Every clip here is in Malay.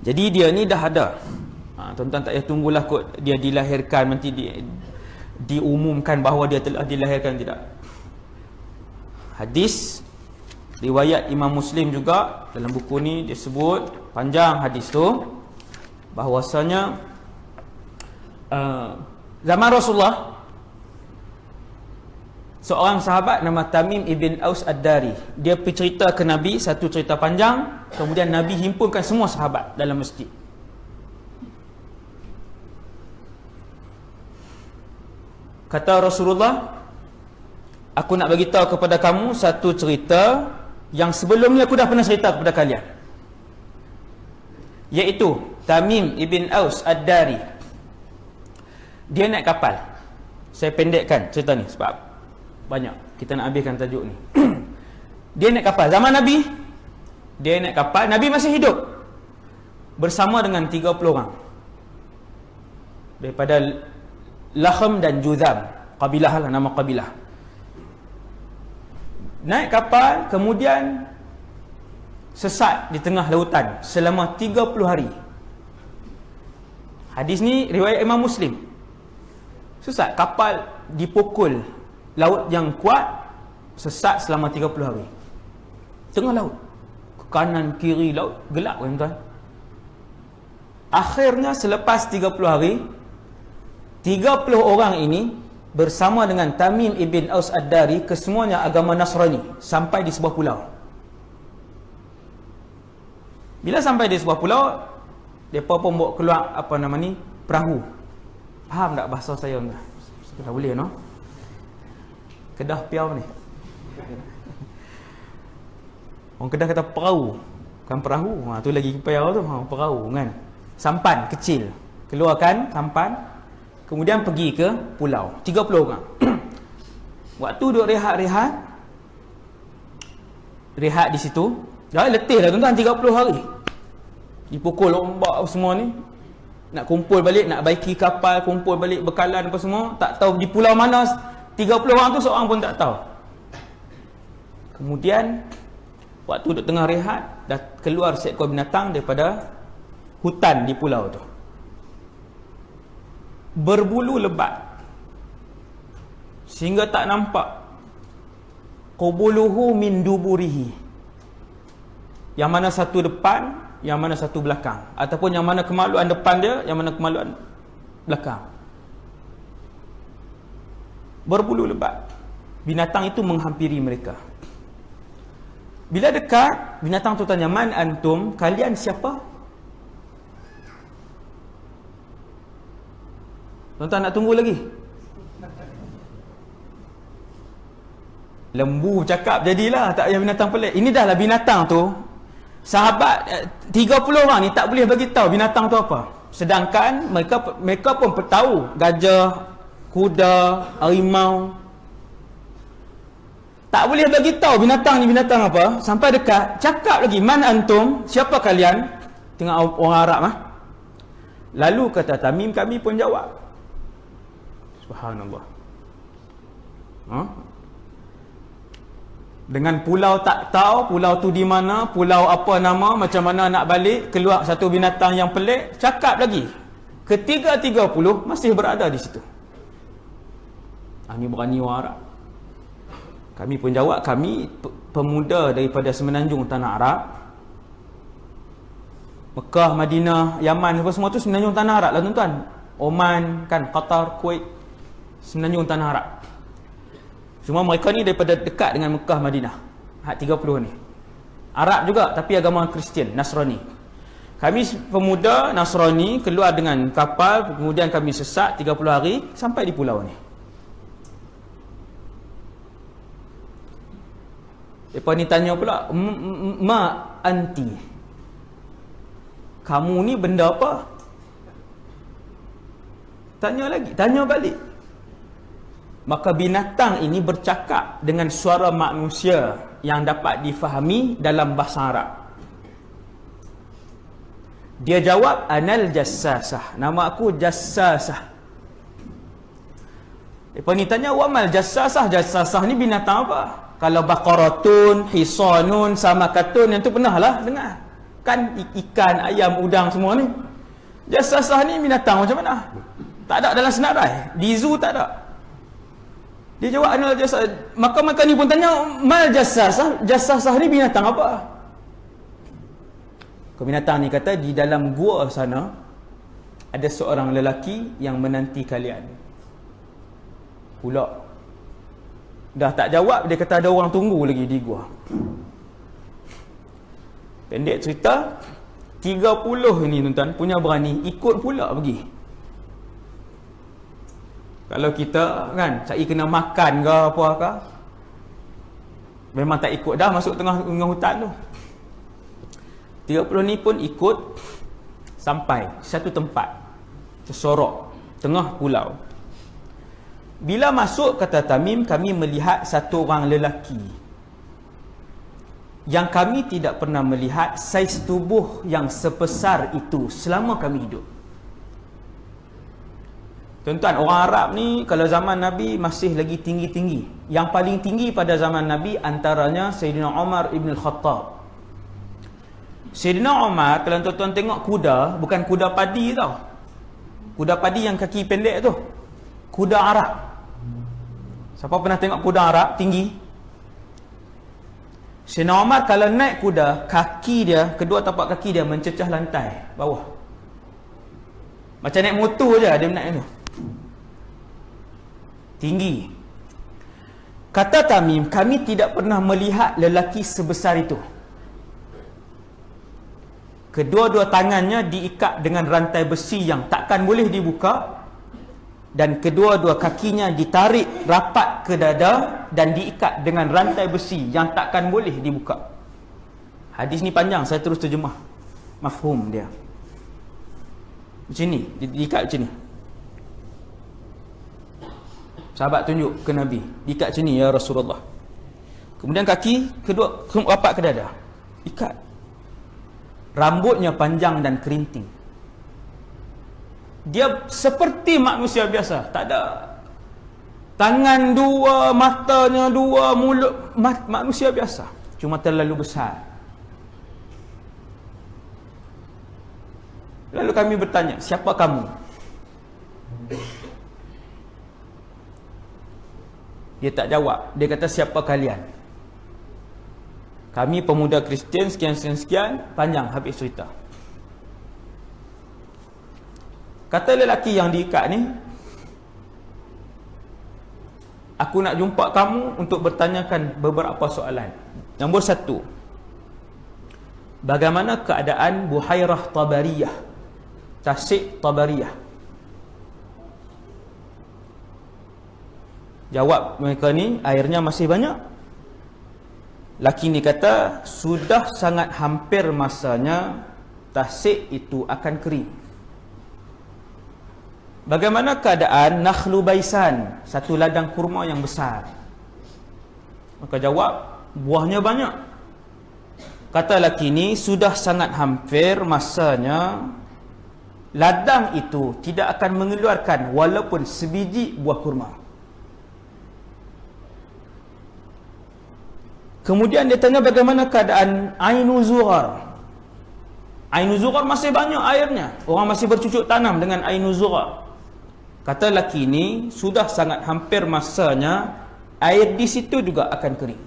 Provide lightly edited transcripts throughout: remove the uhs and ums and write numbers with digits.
Jadi dia ni dah ada. Tuan-tuan tak payah tunggulah kot dia dilahirkan nanti diumumkan bahawa dia telah dilahirkan, tidak. Hadis riwayat Imam Muslim juga, dalam buku ni dia sebut panjang hadis tu, bahwasanya zaman Rasulullah, seorang sahabat nama Tamim ibn Aus Ad-Dari, dia pergi cerita ke Nabi satu cerita panjang, kemudian Nabi himpunkan semua sahabat dalam masjid. Kata Rasulullah, aku nak bagi tahu kepada kamu satu cerita yang sebelum ni aku dah pernah cerita kepada kalian, iaitu Tamim ibn Aus Ad-Dari, dia naik kapal. Saya pendekkan cerita ni sebab banyak, kita nak habiskan tajuk ni. Dia naik kapal zaman Nabi. Dia naik kapal, Nabi masih hidup, bersama dengan 30 orang daripada Lahm dan Juzam, kabilah lah, nama kabilah. Naik kapal, kemudian sesat di tengah lautan selama 30 hari. Hadis ni riwayat Imam Muslim. Sesat, kapal dipukul laut yang kuat, sesat selama 30 hari. Tengah laut, ke kanan kiri laut, gelap tuan-tuan. Akhirnya selepas 30 hari, 30 orang ini bersama dengan Tamim ibn Aus Ad-Dari, kesemuanya agama Nasrani, sampai di sebuah pulau. Bila sampai di sebuah pulau, mereka pun bawa keluar apa nama ni, perahu. Faham tak bahasa saya ni? Sudah boleh no? Kedah piau ni. Orang Kedah kata perahu, bukan perahu. Tu lagi piau tu, perahu kan. Sampan kecil. Keluarkan sampan, kemudian pergi ke pulau. 30 orang. Waktu duduk rehat di situ, dah letih dah tuan-tuan, 30 hari. Dipukul ombak semua ni. Nak kumpul balik, nak baiki kapal, kumpul balik bekalan apa semua, tak tahu di pulau mana 30 orang tu, seorang pun tak tahu. Kemudian waktu duduk tengah rehat, dah keluar seekor binatang daripada hutan di pulau tu, berbulu lebat sehingga tak nampak. Qubuluhu min duburihi, yang mana satu depan, yang mana satu belakang, ataupun yang mana kemaluan depan dia, yang mana kemaluan belakang. Berbulu lebat. Binatang itu menghampiri mereka. Bila dekat, binatang tu tanya, man antum, kalian siapa? Tuan-tuan nak tunggu lagi? Lembu cakap jadilah, tak payah binatang pelik. Ini dah lah binatang tu. Sahabat 30 orang ni tak boleh bagi tahu binatang tu apa. Sedangkan mereka pun tahu gajah, kuda, harimau. Tak boleh bagi tahu binatang ni binatang apa. Sampai dekat, cakap lagi, man antum, siapa kalian? Tengok orang Arab lah. Lalu kata Tamim, kami pun jawab. Subhanallah. Dengan pulau tak tahu pulau tu di mana, pulau apa nama, macam mana nak balik, keluar satu binatang yang pelik, cakap lagi. Ketiga 30 masih berada di situ. Ini berani orang Arab. Kami pun jawab, kami pemuda daripada semenanjung tanah Arab. Mekah, Madinah, Yaman, apa semua tu semenanjung tanah Arab lah tuan-tuan. Oman kan, Qatar, Kuwait, semenanjung tanah Arab. Semua mereka ni daripada dekat dengan Mekah, Madinah. 30 ni Arab juga, tapi agama Kristian, Nasrani. Kami pemuda Nasrani keluar dengan kapal, kemudian kami sesat 30 hari sampai di pulau ni. Mereka ni tanya pula, ma anti, kamu ni benda apa? Tanya lagi, tanya balik. Maka binatang ini bercakap dengan suara manusia yang dapat difahami dalam bahasa Arab. Dia jawab, anal jassasah, nama aku jassasah. Mereka ni tanya, wamal jassasah, jassasah ni binatang apa? Kalau baqaratun, hisanun, samakatun, yang tu pernah lah dengar. Kan ikan, ayam, udang semua ni. Jassasah ni binatang macam mana? Tak ada dalam senarai. Di zoo tak ada. Dia jawab anal jassasah. Maka ni pun tanya, mal jassasah? Jassasah ni binatang apa? Binatang ni kata, di dalam gua sana ada seorang lelaki yang menanti kalian. Pula dah tak jawab, dia kata ada orang tunggu lagi di gua. Pendek cerita, 30 ni tuan-tuan punya berani ikut pula pergi. Kalau kita kan cari kena makan ke apa ke, memang tak ikut dah masuk tengah hutan tu. 30 ni pun ikut sampai satu tempat tersorok tengah pulau. Bila masuk, kata Tamim, kami melihat satu orang lelaki yang kami tidak pernah melihat saiz tubuh yang sebesar itu selama kami hidup. Tuan-tuan, orang Arab ni kalau zaman Nabi masih lagi tinggi-tinggi. Yang paling tinggi pada zaman Nabi antaranya Sayyidina Umar Ibn Al-Khattab. Sayyidina Umar, kalau tuan-tuan tengok kuda, bukan kuda padi tau. Kuda padi yang kaki pendek tu. Kuda Arab. Siapa pernah tengok kuda Arab tinggi? Sayyidina Umar kalau naik kuda, kaki dia, kedua tapak kaki dia mencecah lantai bawah. Macam naik motor je dia naik tu. Tinggi. Kata Tamim, kami tidak pernah melihat lelaki sebesar itu. Kedua-dua tangannya diikat dengan rantai besi yang takkan boleh dibuka, dan kedua-dua kakinya ditarik rapat ke dada dan diikat dengan rantai besi yang takkan boleh dibuka. Hadis ni panjang, saya terus terjemah mafhum dia. Macam ni, diikat macam ni. Sahabat tunjuk ke Nabi, diikat macam ni, ya Rasulullah. Kemudian kaki kedua rapat ke dada, ikat. Rambutnya panjang dan kerinting. Dia seperti manusia biasa, tak ada tangan dua, matanya dua, mulut, manusia biasa, cuma terlalu besar. Lalu kami bertanya, siapa kamu? Dia tak jawab. Dia kata, siapa kalian? Kami pemuda Kristian sekian, panjang habis cerita. Kata lelaki yang diikat ni, aku nak jumpa kamu untuk bertanyakan beberapa soalan. Nombor 1, bagaimana keadaan Buhairah Tabariyah, Tasik Tabariyah? Jawab mereka ni, airnya masih banyak. Laki ni kata, sudah sangat hampir masanya Tasik itu akan kering. Bagaimana keadaan Nakhlu Baisan, satu ladang kurma yang besar? Maka jawab, buahnya banyak. Kata laki ni, sudah sangat hampir masanya ladang itu tidak akan mengeluarkan walaupun sebiji buah kurma. Kemudian dia tanya bagaimana keadaan Ainu Zughar. Ainu Zughar masih banyak airnya. Orang masih bercucuk tanam dengan Ainu Zughar. Kata laki ini, sudah sangat hampir masanya air di situ juga akan kering.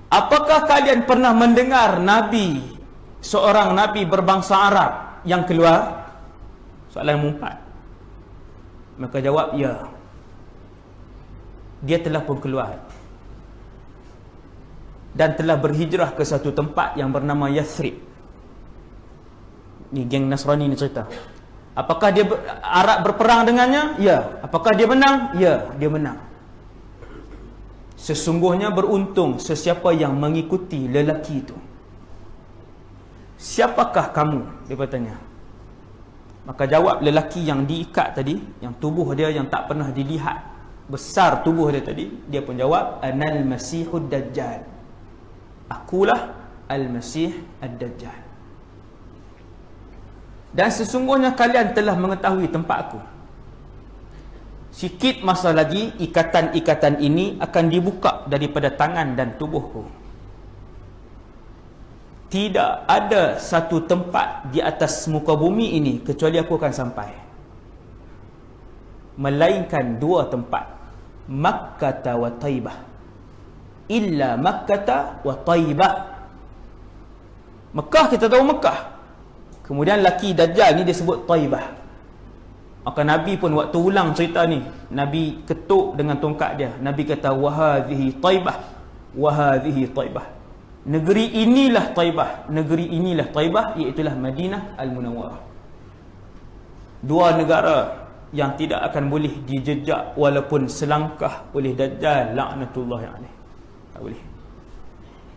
Apakah kalian pernah mendengar Nabi, seorang Nabi berbangsa Arab yang keluar? Soalan yang 4. Maka jawab, ya. Dia telah pun keluar dan telah berhijrah ke satu tempat yang bernama Yathrib. Ni geng Nasrani ni cerita. Apakah dia Arab berperang dengannya? Ya. Apakah dia menang? Ya, dia menang. Sesungguhnya beruntung sesiapa yang mengikuti lelaki itu. Siapakah kamu? Dia bertanya. Maka jawab lelaki yang diikat tadi, yang tubuh dia yang tak pernah dilihat, besar tubuh dia tadi. Dia pun jawab, Anal Masihud Dajjal. Akulah Al-Masih Ad-Dajjal. Dan sesungguhnya kalian telah mengetahui tempat aku. Sikit masa lagi ikatan-ikatan ini akan dibuka daripada tangan dan tubuhku. tidak ada satu tempat di atas muka bumi ini kecuali aku akan sampai, melainkan dua tempat, Makkah wa Taibah. Illa Makkah wa Taibah. Mekah kita tahu Mekah, kemudian laki Dajjal ni dia sebut Taibah. Maka Nabi pun waktu ulang cerita ni, Nabi ketuk dengan tongkat dia. Nabi kata wahadhihi Taibah, wahadhihi Taibah. Negeri inilah Taibah, negeri inilah Taibah, iaitulah Madinah Al-Munawwarah. Dua negara yang tidak akan boleh dijejak walaupun selangkah oleh Dajjal laknatullah alaih. Tak boleh.